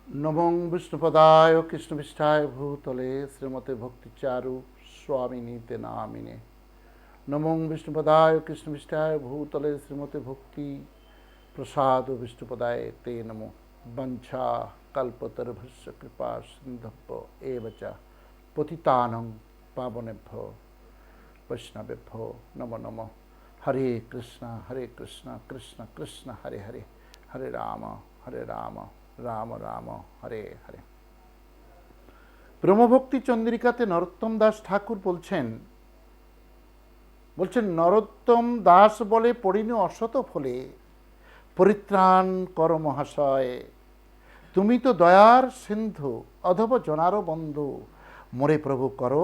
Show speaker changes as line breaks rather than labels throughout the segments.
নমং বিষ্ণুপদায় কৃষ্ণবিষ্ঠায় ভূতলে শ্রীমতে ভক্তিচারু স্বামিনীতে নামিনে। নমং বিষ্ণুপদায় কৃষ্ণবিষ্ঠায় ভূতলে শ্রীমতে ভক্তি প্রসাদ বিষ্ণুপদায় তে নমো। বঞ্ছা কল্পতরুভ্যশ্চ কৃপা সিন্ধুভ্য এব চ পতিতানং পাবনেভ্যো বৈষ্ণবেভ্যো নমো নমঃ। হরে কৃষ্ণ কৃষ্ণ কৃষ্ণ হরে হরে, হরে রাম রাম রাম হরে হরে। ব্রহ্মভক্তি চন্দ্রিকাতে নরোত্তম দাস ঠাকুর বলছেন নরোত্তম দাস বলে পড়িনু অসত ফলে, পরিত্রাণ কর মহাশয়, তুমি তো দয়ার সিন্ধু অধব জনারো বন্ধু, মোরে প্রভু করো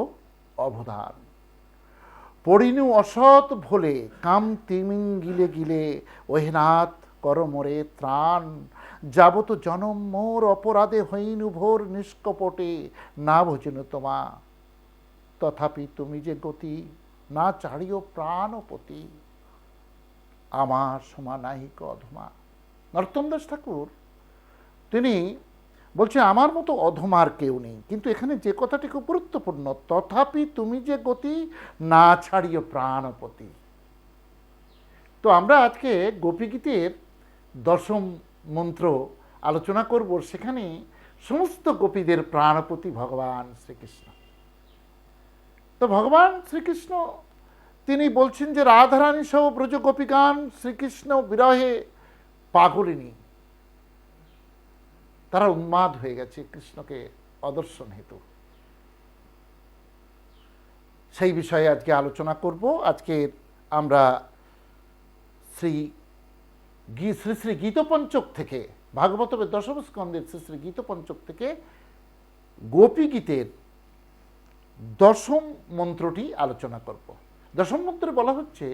অবদান। পড়িনু অসৎ ভোলে, কাম তিমিং গিলে গিলে, ওহেনাথ কর মোরে ত্রাণ। যাবত জনম মোর অপরাধে হইনু ভোর নিষ্কপটে, না ভোজনু তোমা তথাপি তুমি যে গতি, না চাড়িও প্রাণপতি, আমার সমান নাহিক অধমা। নরোত্তম দাস ঠাকুর তিনি বলছেন আমার মতো অধমার কেউ নেই, কিন্তু এখানে যে কথাটি খুব গুরুত্বপূর্ণ, তথাপি তুমি যে গতি, না ছাড়িও প্রাণপতি। তো আমরা আজকে গোপীগীতের দশম মন্ত্র আলোচনা করব, সেখানে সমস্ত গোপীদের প্রাণপতি ভগবান শ্রীকৃষ্ণ। তো ভগবান শ্রীকৃষ্ণ তিনি বলছেন যে রাধারানী সহ ব্রজ গোপীগান শ্রীকৃষ্ণ বিরহে পাগলিনী, তারা উন্মাদ হয়ে গেছে কৃষ্ণকে অদর্শন হেতু। সেই বিষয়ে আজকে আলোচনা করব। আজকে আমরা শ্রী শ্রী গীতপঞ্চক থেকে, ভাগবতের দশম স্কন্ধের শ্রী গীতপঞ্চক থেকে গোপী গীতের দশম মন্ত্রটি আলোচনা করব। দশম মন্ত্রে বলা হচ্ছে,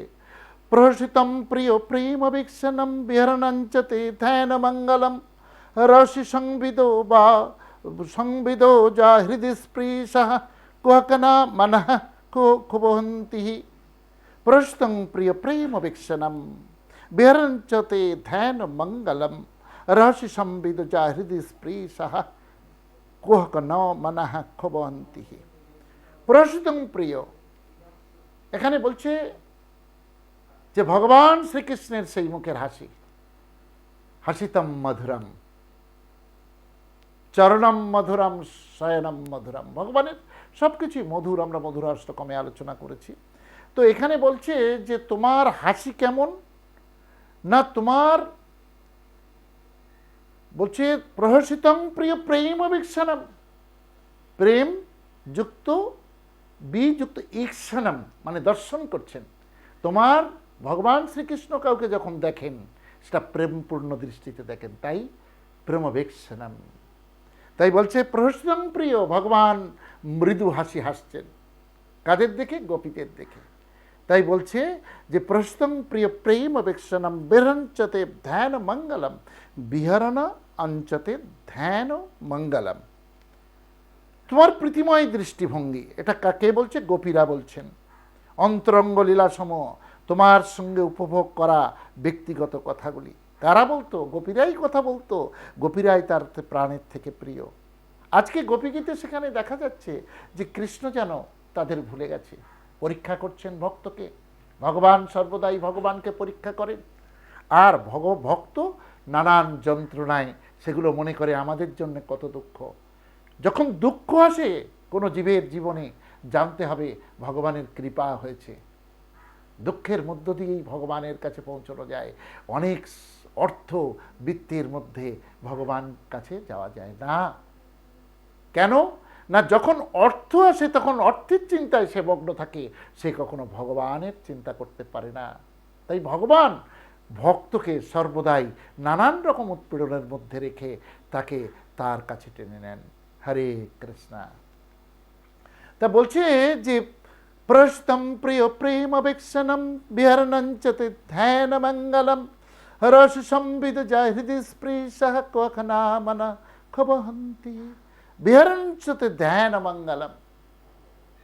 প্রহসিতম প্রিয় প্রেম অভীক্ষণম বিহরণঞ্চতে ধ্যান মঙ্গলম, রসি সংবিদো যা হৃদি স্পৃশঃ কুহকনা মনঃ ক্ষুবন্তি। প্রহসিতং প্রিয় প্রেম অভীক্ষণম বিহরঞ্চতে ধ্যান মঙ্গলম, রসি সংবিদো যা হৃদি স্পৃশঃ কুহকনা মনঃ ক্ষুবন্তি। প্রহসিতং প্রিয়, এখানে বলছে যে ভগবান শ্রীকৃষ্ণের সেই মুখের হাসি, হাসিতম মধুরম, চরণম মধুরম, শয়নম মধুরম। ভগবানের সব কিছুই মধুর, আমরা মধুরাষ্টকমে আলোচনা করেছি। তো এখানে বলছে যে তোমার হাসি কেমন না, তোমার বলছে প্রহসিতং প্রিয় প্রেম অভীক্ষণম, প্রেম যুক্ত বিযুক্ত ঈক্ষণম, মানে দর্শন করছেন। তোমার ভগবান শ্রীকৃষ্ণ কাউকে যখন দেখেন সেটা প্রেমপূর্ণ দৃষ্টিতে দেখেন, তাই প্রেমভীক্ষণম। তাই বলছে প্রহসিতং প্রিয়, ভগবান মৃদু হাসি হাসছেন কাদের দেখে? গোপীদের দেখে। তাই বলছে যে প্রহসিতং প্রিয় প্রেম অভীক্ষণম বিহরঞ্চতে ধ্যান মঙ্গলম, বিহরণ অঞ্চতে ধ্যান মঙ্গলম। তোমার প্রীতিময় দৃষ্টিভঙ্গি, এটা কাকে বলছে? গোপীরা বলছেন। অন্তরঙ্গ লীলাসম, তোমার সঙ্গে উপভোগ করা ব্যক্তিগত কথাগুলি কারা বলতো? গোপীরাই কথা বলতো, গোপীরাই তার প্রাণের থেকে প্রিয়। আজকে গোপীগীতে সেখানে দেখা যাচ্ছে যে কৃষ্ণ যেন তাদের ভুলে গেছে, পরীক্ষা করছেন ভক্তকে। ভগবান সর্বদাই ভগবানকে পরীক্ষা করেন, আর ভক্ত নানান যন্ত্রণায় সেগুলো মনে করে আমাদের জন্য কত দুঃখ। যখন দুঃখ আসে কোনো জীবের জীবনে, জানতে হবে ভগবানের কৃপা হয়েছে। দুঃখের মধ্য দিয়েই ভগবানের কাছে পৌঁছানো যায়, অনেক অর্থ বৃত্তির মধ্যে ভগবান কাছে যাওয়া যায় না। কেন না, যখন অর্থ আসে তখন অর্থের চিন্তায় সে মগ্ন থাকে, সে কখনো ভগবানের চিন্তা করতে পারে না। তাই ভগবান ভক্তকে সর্বদাই নানান রকম উৎপীড়নের মধ্যে রেখে তাকে তার কাছে টেনে নেন। হরে কৃষ্ণ। তা বলছে যে প্রহসিতম প্রিয় প্রেম অভীক্ষণম বিহরণঞ্চতে ধ্যান মঙ্গলম, রস সংবিদ যা হৃদি স্পৃশঃ কুহকনা মনঃ ক্ষুবন্তি। বিহরণঞ্চতে ধ্যান মঙ্গলম,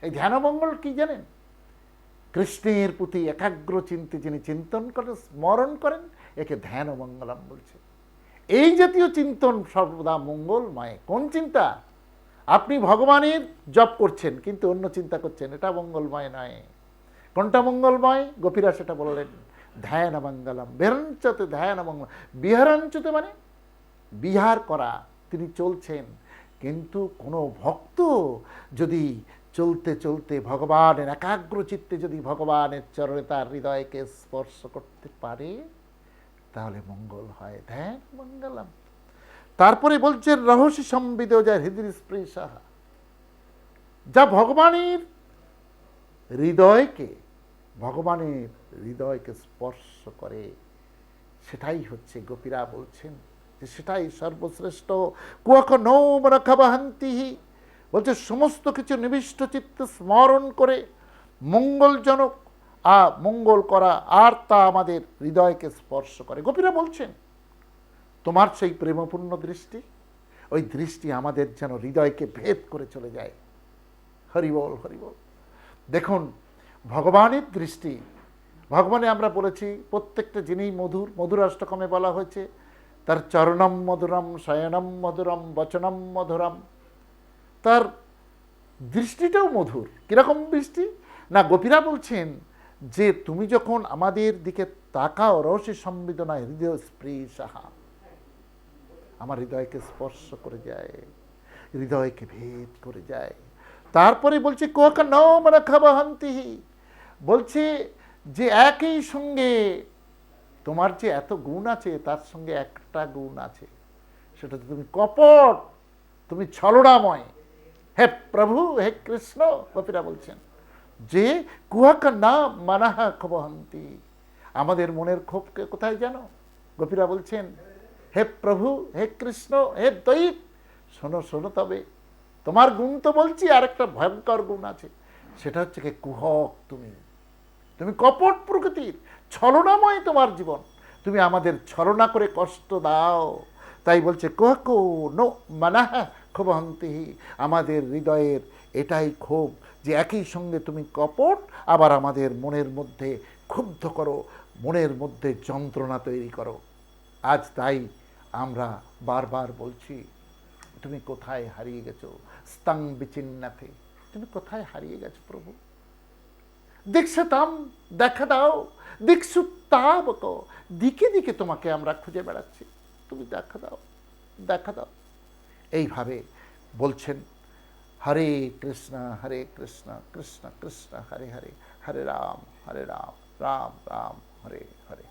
এই ধ্যান মঙ্গল কি জানেন? কৃষ্ণের প্রতি একাগ্র চিন্তে যিনি চিন্তন করেন, স্মরণ করেন, একে ধ্যান মঙ্গলম বলছে। এই জাতীয় চিন্তন সর্বদা মঙ্গলময়। কোন চিন্তা? আপনি ভগবানের জপ করছেন কিন্তু অন্য চিন্তা করছেন, এটা মঙ্গলময় নয়। কোনটা মঙ্গলময়? গোপীরা সেটা বললেন, ধ্যান মঙ্গলম বিহারাঞ্চতে ধ্যান মঙ্গল। বিহারাঞ্চতে মানে বিহার করা, তিনি চলছেন। কিন্তু কোনো ভক্ত যদি চলতে চলতে ভগবানের একাগ্র চিত্তে যদি ভগবানের চরণে তার হৃদয়কে স্পর্শ করতে পারে তাহলে মঙ্গল হয়, ধ্যান মঙ্গলম। তারপরে বলছেন রহস্য সম্বিদ যা হৃদয় স্পৃশা, যা ভগবানের হৃদয়কে স্পর্শ করে, সেটাই হচ্ছে, গোপীরা বলছেন যে সেটাই সর্বশ্রেষ্ঠ। কুয়াক নৌম রক্ষাবহান্তিহি, বলছে সমস্ত কিছু নিবিষ্ট চিত্তে স্মরণ করে মঙ্গলজনক মঙ্গল করা, আর তা আমাদের হৃদয়কে স্পর্শ করে। গোপীরা বলছেন তোমার সেই প্রেমপূর্ণ দৃষ্টি, ওই দৃষ্টি আমাদের যেন হৃদয়কে ভেদ করে চলে যায়। হরিবল হরিবল। দেখুন ভগবানের দৃষ্টি, ভগবানে আমরা বলেছি প্রত্যেকটা জিনিস মধুর, মধুরাষ্টকমে বলা হয়েছে তার চরণম মধুরম, শয়নম মধুরম, বচনম মধুরম। তার দৃষ্টিটাও মধুর। কীরকম দৃষ্টি? না, গোপীরা বলছেন যে তুমি যখন আমাদের দিকে তাকাও, রহস্য সংবেদনায় হৃদয় স্পৃশাহা, আমার হৃদয়কে স্পর্শ করে যায়, হৃদয়কে ভেদ করে যায়। তারপরে বলছে কোক নম রক্ষাবহান্তিহি, বলছে যে একই সঙ্গে তোমার যে এত গুণ আছে তার সঙ্গে একটা গুণ আছে, সেটা তুমি কপট, তুমি ছলনাময়। হে প্রভু, হে কৃষ্ণ, গোপীরা বলছেন যে কুয়াক না মানাহা ক্ষোভহন্তি, আমাদের মনের ক্ষোভকে কোথায় জানো? গোপীরা বলছেন হে প্রভু, হে কৃষ্ণ, হে দৈব, শোনো শোনো, তবে তোমার গুণ তো বলছি, আর একটা ভয়ঙ্কর গুণ আছে, সেটা হচ্ছে কি কুহক, তুমি কপট প্রকৃতির, ছলনাময় তোমার জীবন, তুমি আমাদের ছলনা করে কষ্ট দাও। তাই বলছে কুহক নো মানাহা ক্ষোভহন্তিহি, আমাদের হৃদয়ের এটাই ক্ষোভ যে একই সঙ্গে তুমি কপট, আবার আমাদের মনের মধ্যে ক্ষুব্ধ করো, মনের মধ্যে যন্ত্রণা তৈরি করো। আজ তাই আমরা বারবার বলছি তুমি কোথায় হারিয়ে গেছো, স্তং বিচিন্নাতে, তুমি কোথায় হারিয়ে গেছো প্রভু? দীক্ষাতাম, দেখা দাও, দীক্ষুতাবক, দিকে দিকে তোমাকে আমরা খুঁজে বেড়াচ্ছি, তুমি দেখা দাও, দেখা দাও। এইভাবে বলছেন হরে কৃষ্ণ হরে কৃষ্ণ, কৃষ্ণ কৃষ্ণ হরে হরে, হরে রাম রাম রাম হরে হরে।